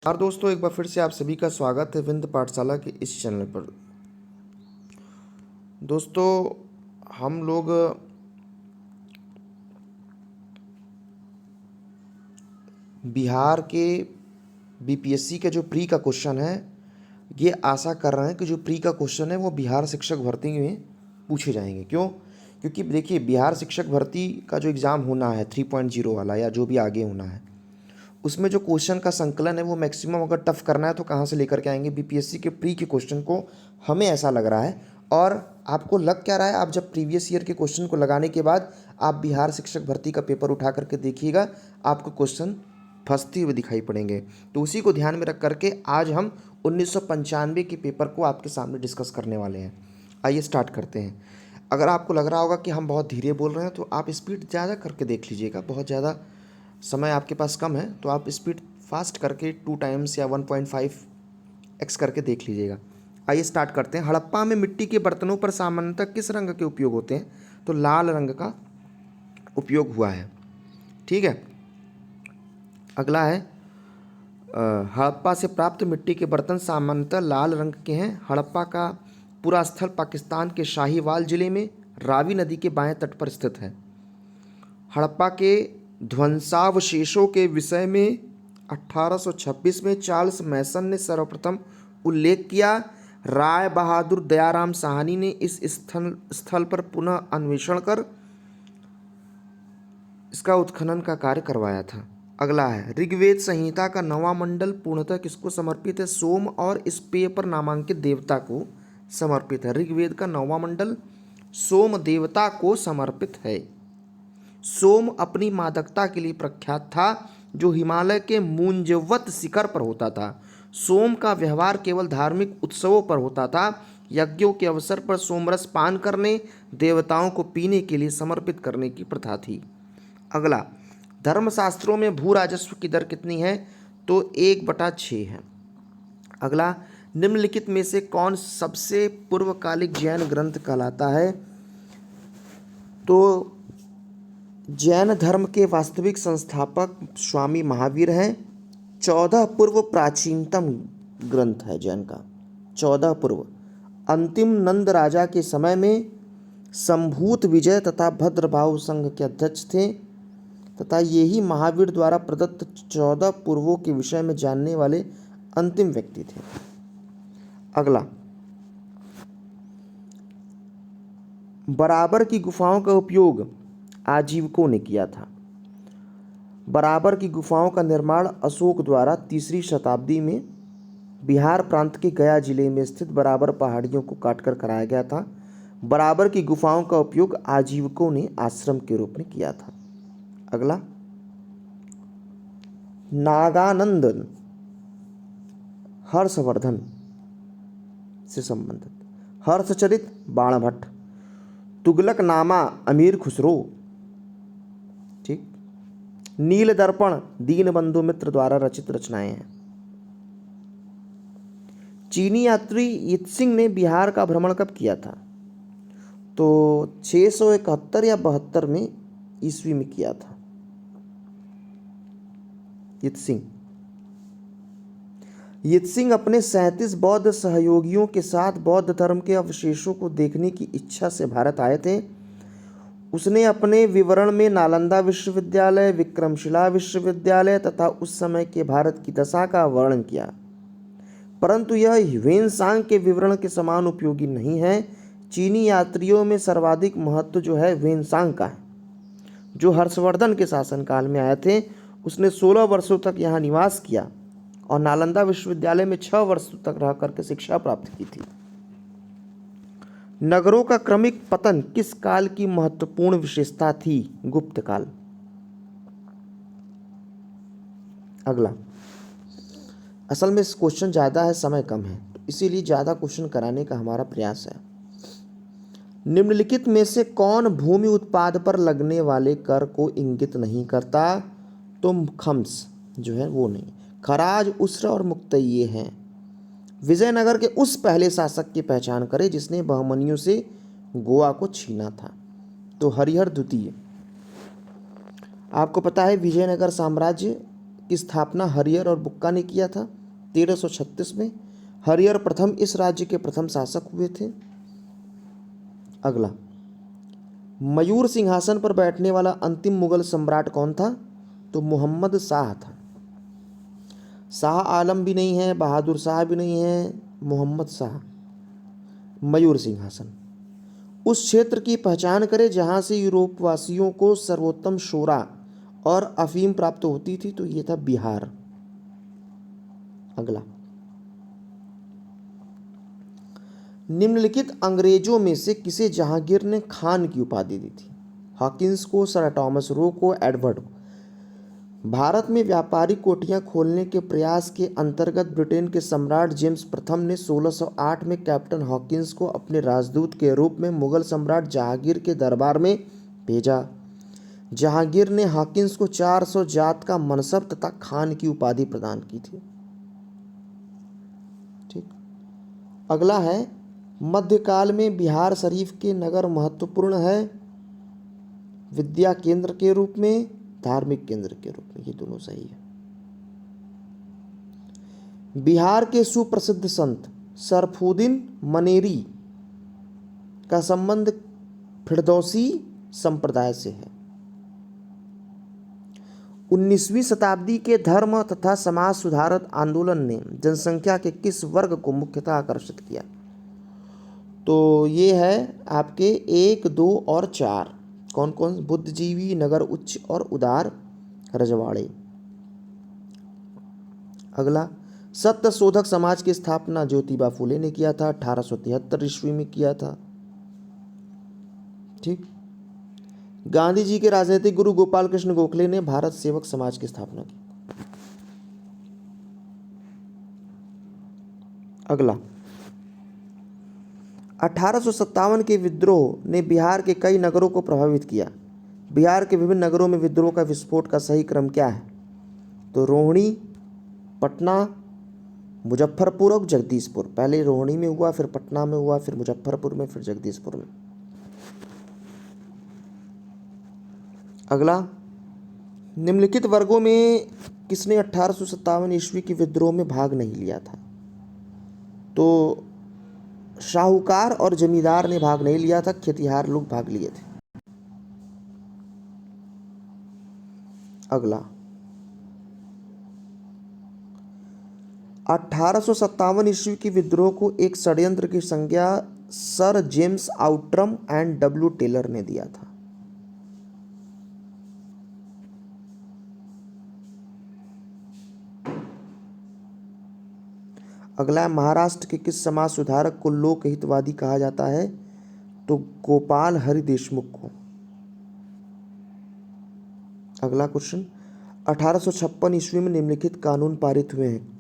और दोस्तों, एक बार फिर से आप सभी का स्वागत है विंध्य पाठशाला के इस चैनल पर। दोस्तों, हम लोग बिहार के बीपीएससी के जो प्री का क्वेश्चन है, ये आशा कर रहे हैं कि जो प्री का क्वेश्चन है वो बिहार शिक्षक भर्ती में पूछे जाएंगे। क्यों? क्योंकि देखिए, बिहार शिक्षक भर्ती का जो एग्ज़ाम होना है 3.0 वाला या जो भी आगे होना है, उसमें जो क्वेश्चन का संकलन है वो मैक्सिमम अगर टफ करना है तो कहाँ से लेकर के आएंगे? बीपीएससी के प्री के क्वेश्चन को, हमें ऐसा लग रहा है। और आपको लग क्या रहा है? आप जब प्रीवियस ईयर के क्वेश्चन को लगाने के बाद आप बिहार शिक्षक भर्ती का पेपर उठा करके देखिएगा, आपको क्वेश्चन फंसते हुए दिखाई पड़ेंगे। तो उसी को ध्यान में रख करके आज हम 1995 के पेपर को आपके सामने डिस्कस करने वाले हैं। आइए स्टार्ट करते हैं। अगर आपको लग रहा होगा कि हम बहुत धीरे बोल रहे हैं तो आप स्पीड ज़्यादा करके देख लीजिएगा। बहुत ज़्यादा समय आपके पास कम है तो आप स्पीड फास्ट करके 2 टाइम्स या 1.5x करके देख लीजिएगा। आइए स्टार्ट करते हैं। हड़प्पा में मिट्टी के बर्तनों पर सामान्यतः किस रंग के उपयोग होते हैं? तो लाल रंग का उपयोग हुआ है। ठीक है। अगला है, हड़प्पा से प्राप्त मिट्टी के बर्तन सामान्यतः लाल रंग के हैं। हड़प्पा का पूरा स्थल पाकिस्तान के शाहीवाल जिले में रावी नदी के बाएं तट पर स्थित है। हड़प्पा के ध्वंसावशेषों के विषय में 1826 में चार्ल्स मैसन ने सर्वप्रथम उल्लेख किया। राय बहादुर दयाराम साहनी ने इस स्थल पर पुनः अन्वेषण कर इसका उत्खनन का कार्य करवाया था। अगला है, ऋग्वेद संहिता का 9वां मंडल पूर्णतः किसको समर्पित है? सोम और इस पेय पर नामांकित देवता को समर्पित है। ऋग्वेद का 9वां मंडल सोम देवता को समर्पित है। सोम अपनी मादकता के लिए प्रख्यात था, जो हिमालय के मूंजवत शिखर पर होता था। सोम का व्यवहार केवल धार्मिक उत्सवों पर होता था। यज्ञों के अवसर पर सोमरस पान करने, देवताओं को पीने के लिए समर्पित करने की प्रथा थी। अगला, धर्मशास्त्रों में भू राजस्व की दर कितनी है? तो 1/6 है। अगला, निम्नलिखित में से कौन सबसे पूर्वकालिक जैन ग्रंथ कहलाता है? तो जैन धर्म के वास्तविक संस्थापक स्वामी महावीर हैं। 14 पूर्व प्राचीनतम ग्रंथ है जैन का। 14 पूर्व। अंतिम नंद राजा के समय में संभूत विजय तथा भद्रभाव संघ के अध्यक्ष थे तथा यही महावीर द्वारा प्रदत्त 14 पूर्वों के विषय में जानने वाले अंतिम व्यक्ति थे। अगला, बराबर की गुफाओं का उपयोग आजीवकों ने किया था। बराबर की गुफाओं का निर्माण अशोक द्वारा 3री शताब्दी में बिहार प्रांत के गया जिले में स्थित बराबर पहाड़ियों को काटकर कराया गया था। बराबर की गुफाओं का उपयोग आजीवकों ने आश्रम के रूप में किया था। अगला, नागानंद हर्षवर्धन से संबंधित। हर्षचरित बाणभट्ट, तुगलकनामा अमीर खुसरो, ठीक, नील दर्पण दीनबंधु मित्र द्वारा रचित रचनाएं हैं। चीनी यात्री यित्सिंग ने बिहार का भ्रमण कब किया था? तो 671 या 72 में ईस्वी में किया था यित्सिंग अपने 37 बौद्ध सहयोगियों के साथ बौद्ध धर्म के अवशेषों को देखने की इच्छा से भारत आए थे। उसने अपने विवरण में नालंदा विश्वविद्यालय, विक्रमशिला विश्वविद्यालय तथा उस समय के भारत की दशा का वर्णन किया, परंतु यह ह्वेनसांग के विवरण के समान उपयोगी नहीं है। चीनी यात्रियों में सर्वाधिक महत्व जो है ह्वेनसांग का है, जो हर्षवर्धन के शासनकाल में आए थे। उसने 16 वर्षों तक यहाँ निवास किया और नालंदा विश्वविद्यालय में 6 वर्षों तक रह करके शिक्षा प्राप्त की थी। नगरों का क्रमिक पतन किस काल की महत्वपूर्ण विशेषता थी? गुप्त काल। अगला, असल में इस क्वेश्चन ज़्यादा है, समय कम है, तो इसीलिए ज़्यादा क्वेश्चन कराने का हमारा प्रयास है। निम्नलिखित में से कौन भूमि उत्पाद पर लगने वाले कर को इंगित नहीं करता? तो खम्स जो है वो नहीं। खराज, उस्र और मुक्तइये हैं। विजयनगर के उस पहले शासक की पहचान करें जिसने बहमनियों से गोवा को छीना था। तो हरिहर द्वितीय। आपको पता है विजयनगर साम्राज्य की स्थापना हरिहर और बुक्का ने किया था 1336 में। हरिहर प्रथम इस राज्य के प्रथम शासक हुए थे। अगला, मयूर सिंहासन पर बैठने वाला अंतिम मुगल सम्राट कौन था? तो मोहम्मद शाह था। शाह आलम भी नहीं है, बहादुर शाह भी नहीं है, मोहम्मद शाह। मयूर सिंहासन। उस क्षेत्र की पहचान करें जहां से यूरोपवासियों को सर्वोत्तम शोरा और अफीम प्राप्त होती थी, तो ये था बिहार। अगला, निम्नलिखित अंग्रेजों में से किसे जहांगीर ने खान की उपाधि दी थी? हॉकिंस को, सर टॉमस रो को, एडवर्ड को। भारत में व्यापारिक कोठियां खोलने के प्रयास के अंतर्गत ब्रिटेन के सम्राट जेम्स प्रथम ने 1608 में कैप्टन हॉकिंस को अपने राजदूत के रूप में मुगल सम्राट जहांगीर के दरबार में भेजा। जहांगीर ने हॉकिंस को 400 जात का मनसब तथा खान की उपाधि प्रदान की थी। ठीक। अगला है, मध्यकाल में बिहार शरीफ के नगर महत्वपूर्ण है विद्या केंद्र के रूप में, धार्मिक केंद्र के रूप में। ये दोनों सही है। बिहार के सुप्रसिद्ध संत सरफुद्दीन मनेरी का संबंध फिरदौसी संप्रदाय से है। 19वीं शताब्दी के धर्म तथा समाज सुधारक आंदोलन ने जनसंख्या के किस वर्ग को मुख्यतः आकर्षित किया? तो ये है आपके 1, 2 और 4। कौन कौन? बुद्धिजीवी, नगर उच्च और उदार रजवाड़े। अगला, सत्य शोधक समाज की स्थापना ज्योतिबा फुले ने किया था, 1873 ईस्वी में किया था। ठीक। गांधी जी के राजनीतिक गुरु गोपाल कृष्ण गोखले ने भारत सेवक समाज की स्थापना की। अगला, 1857 के विद्रोह ने बिहार के कई नगरों को प्रभावित किया। बिहार के विभिन्न नगरों में विद्रोह का विस्फोट का सही क्रम क्या है? तो रोहिणी, पटना, मुजफ्फरपुर और जगदीशपुर। पहले रोहिणी में हुआ, फिर पटना में हुआ, फिर मुजफ्फरपुर में, फिर जगदीशपुर में। अगला, निम्नलिखित वर्गों में किसने 1857 ईस्वी के विद्रोह में भाग नहीं लिया था? तो शाहूकार और जमींदार ने भाग नहीं लिया था, खेतिहर लोग भाग लिए थे। अगला, 1857 ईस्वी के विद्रोह को एक षड्यंत्र की संज्ञा sir James Outram and W Taylor ने दिया था। अगला, महाराष्ट्र के किस समाज सुधारक को लोक हितवादी कहा जाता है? तो गोपाल हरि देशमुख को। अगला क्वेश्चन, 1856 ईस्वी में निम्नलिखित कानून पारित हुए हैं?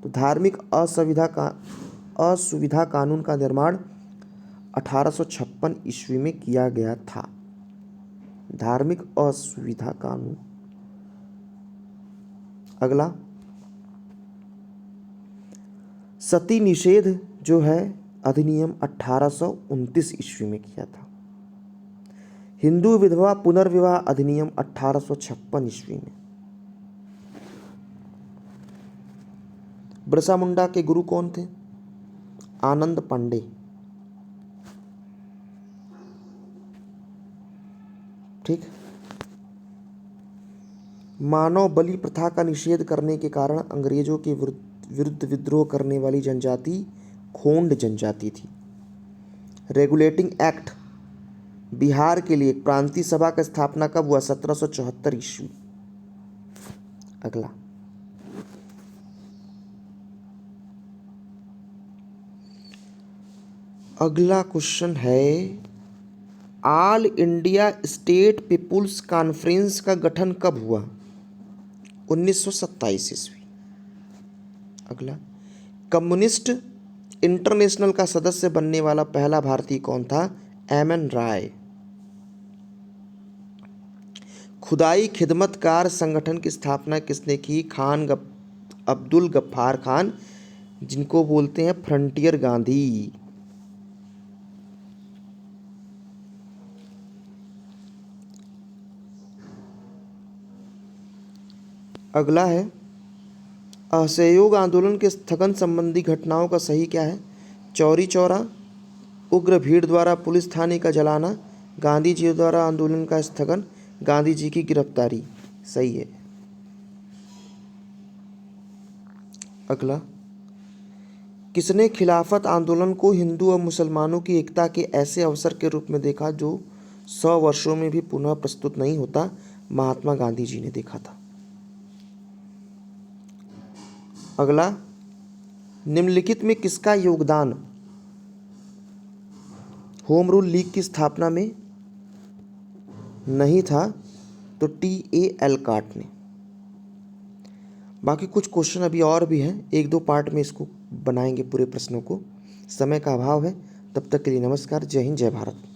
तो धार्मिक असुविधा कानून का निर्माण 1856 ईस्वी में किया गया था। धार्मिक असुविधा कानून। अगला, सती निषेध जो है अधिनियम 1829 ईस्वी में किया था। हिंदू विधवा पुनर्विवाह अधिनियम 1856 ईस्वी में। बिरसा मुंडा के गुरु कौन थे? आनंद पांडे। ठीक। मानव बलि प्रथा का निषेध करने के कारण अंग्रेजों के विरुद्ध विद्रोह करने वाली जनजाति खोंड जनजाति थी। रेगुलेटिंग एक्ट बिहार के लिए क्रांति सभा का स्थापना कब हुआ? 1774 ईस्वी। अगला, अगला क्वेश्चन है, All India State People's Conference का गठन कब हुआ? 1927 ईस्वी। अगला, कम्युनिस्ट इंटरनेशनल का सदस्य बनने वाला पहला भारतीय कौन था? एम.एन. राय। खुदाई खिदमतकार संगठन की स्थापना किसने की? अब्दुल गफ्फार खान, जिनको बोलते हैं फ्रंटियर गांधी। अगला है, असहयोग आंदोलन के स्थगन संबंधी घटनाओं का सही क्या है? चौरी चौरा, उग्र भीड़ द्वारा पुलिस थाने का जलाना, गांधी जी द्वारा आंदोलन का स्थगन, गांधी जी की गिरफ्तारी। सही है। अगला, किसने खिलाफत आंदोलन को हिंदू और मुसलमानों की एकता के ऐसे अवसर के रूप में देखा जो 100 वर्षों में भी पुनः प्रस्तुत नहीं होता? महात्मा गांधी जी ने देखा था। अगला, निम्नलिखित में किसका योगदान होम रूल लीग की स्थापना में नहीं था? तो टी.ए. एलकॉट ने। बाकी कुछ क्वेश्चन अभी और भी हैं, 1-2 पार्ट में इसको बनाएंगे पूरे प्रश्नों को, समय का अभाव है। तब तक के लिए नमस्कार, जय हिंद, जय भारत।